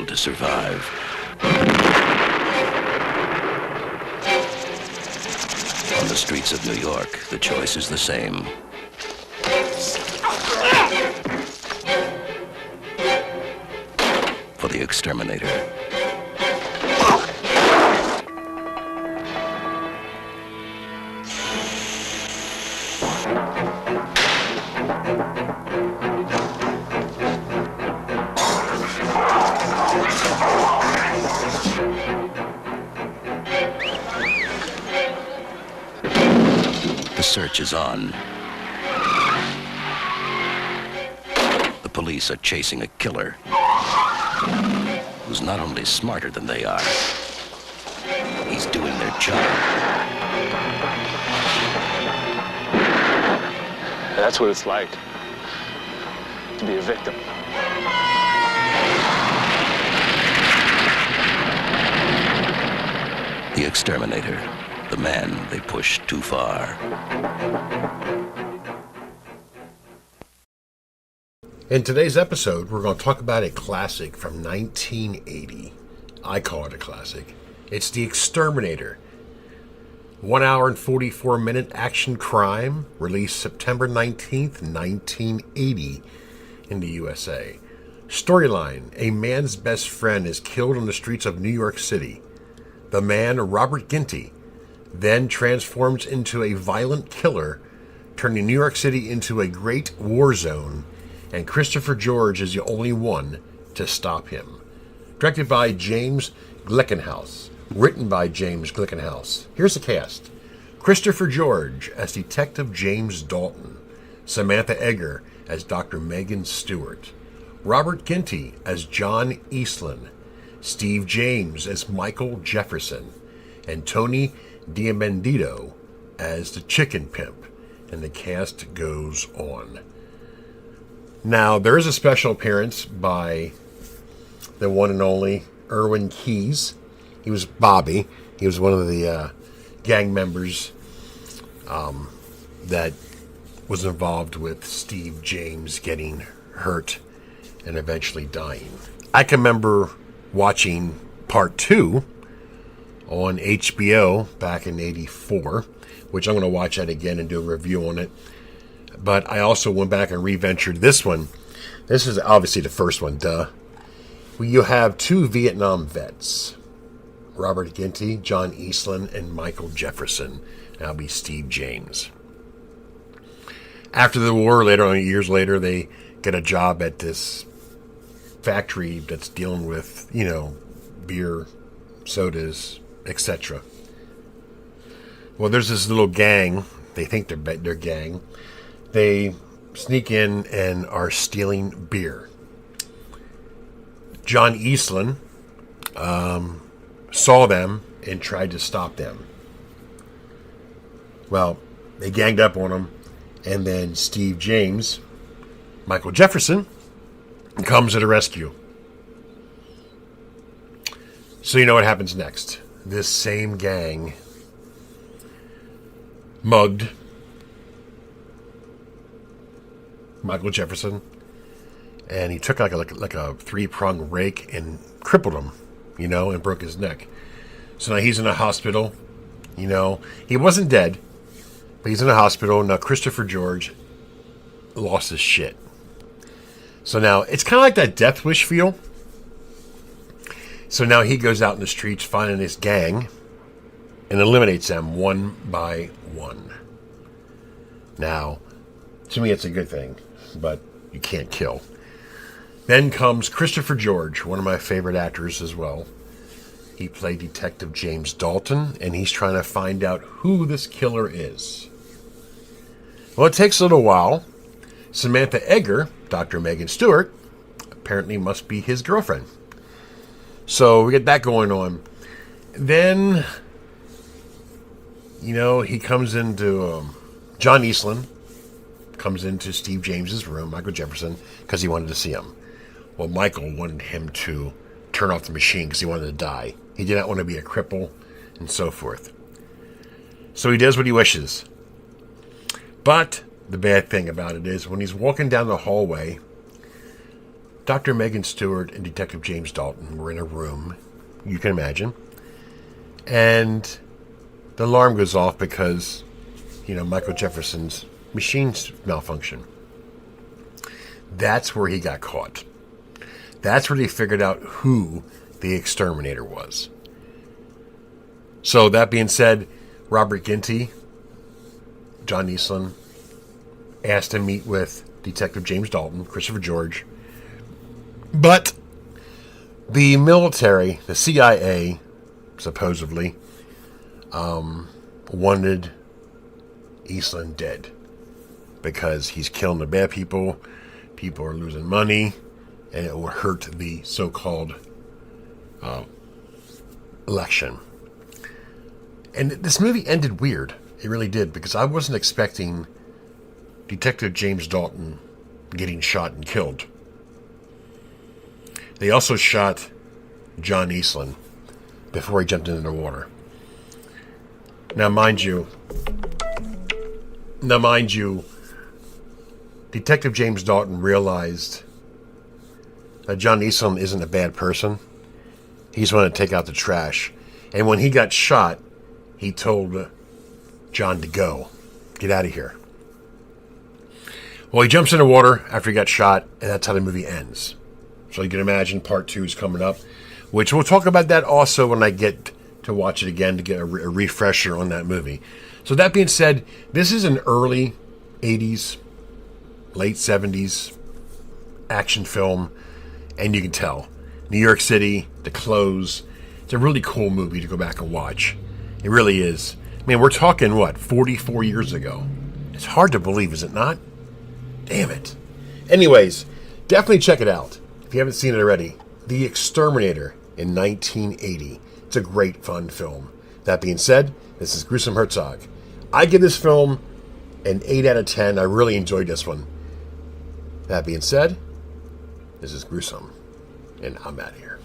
to survive. On the streets of New York, the choice is the same. For the Exterminator. The search is on. The police are chasing a killer who's not only smarter than they are, he's doing their job. That's what it's like to be a victim. The Exterminator, the man they pushed too far. In today's episode, we're going to talk about a classic from 1980. I call it a classic. It's The Exterminator. 1 hour and 44-minute action crime, released September 19th, 1980 in the USA. Storyline: a man's best friend is killed on the streets of New York City. The man, Robert Ginty, then transforms into a violent killer, turning New York City into a great war zone, and Christopher George is the only one to stop him. Directed by James Glickenhaus. Written by James Glickenhaus. Here's the cast. Christopher George as Detective James Dalton. Samantha Eggar as Dr. Megan Stewart. Robert Ginty as John Eastland. Steve James as Michael Jefferson. And Tony Diamandito as the Chicken Pimp. And the cast goes on. Now, there is a special appearance by the one and only Irwin Keyes. He was Bobby. He was one of the gang members that was involved with Steve James getting hurt and eventually dying. I can remember watching part 2 on HBO back in '84, which I'm going to watch that again and do a review on it. But I also went back and re-ventured this one. This is obviously the first one, duh. You have 2 Vietnam vets. Robert Ginty, John Eastland, and Michael Jefferson. That'll be Steve James. After the war, years later, they get a job at this factory that's dealing with, beer, sodas, etc. Well, there's this little gang. They think they're gang. They sneak in and are stealing beer. John Eastland saw them and tried to stop them. Well, they ganged up on them, and then Steve James, Michael Jefferson, comes to the rescue. So you know what happens next. This same gang mugged Michael Jefferson, and he took like a 3-pronged rake and crippled him, and broke his neck. So now he's in a hospital. He wasn't dead, but he's in a hospital. Now Christopher George lost his shit. So now it's kind of like that Death Wish feel. So now he goes out in the streets finding this gang and eliminates them one by one. Now, to me, it's a good thing, but you can't kill. Then comes Christopher George, one of my favorite actors as well. He played Detective James Dalton, and he's trying to find out who this killer is. Well, it takes a little while. Samantha Eggar, Dr. Megan Stewart, apparently must be his girlfriend. So we get that going on. Then, he comes into John Eastland comes into Steve James's room, Michael Jefferson, because he wanted to see him. Well, Michael wanted him to turn off the machine because he wanted to die. He did not want to be a cripple and so forth. So he does what he wishes. But the bad thing about it is when he's walking down the hallway, Dr. Megan Stewart and Detective James Dalton were in a room, you can imagine, and the alarm goes off because, Michael Jefferson's machines malfunction. That's where he got caught. That's where they figured out who the Exterminator was. So that being said, Robert Ginty, John Eastland, asked to meet with Detective James Dalton, Christopher George. But the military, the CIA, supposedly, wanted Eastland dead because he's killing the bad people. People are losing money, and it will hurt the so-called election. And this movie ended weird. It really did, because I wasn't expecting Detective James Dalton getting shot and killed. They also shot John Eastland before he jumped into the water. Now, mind you, Detective James Dalton realized that John Eastland isn't a bad person. He's going to take out the trash. And when he got shot, he told John to go. Get out of here. Well, he jumps in the water after he got shot, and that's how the movie ends. So you can imagine part 2 is coming up, which we'll talk about that also when I get to watch it again to get a refresher on that movie. So that being said, this is an early 80s, late 70s action film, and you can tell. New York City, the clothes. It's a really cool movie to go back and watch. It really is. I mean, we're talking, 44 years ago. It's hard to believe, is it not? Damn it. Anyways, definitely check it out if you haven't seen it already. The Exterminator in 1980. It's a great, fun film. That being said, this is Gruesome Herzog. I give this film an 8 out of 10. I really enjoyed this one. That being said, this is Gruesome, and I'm out of here.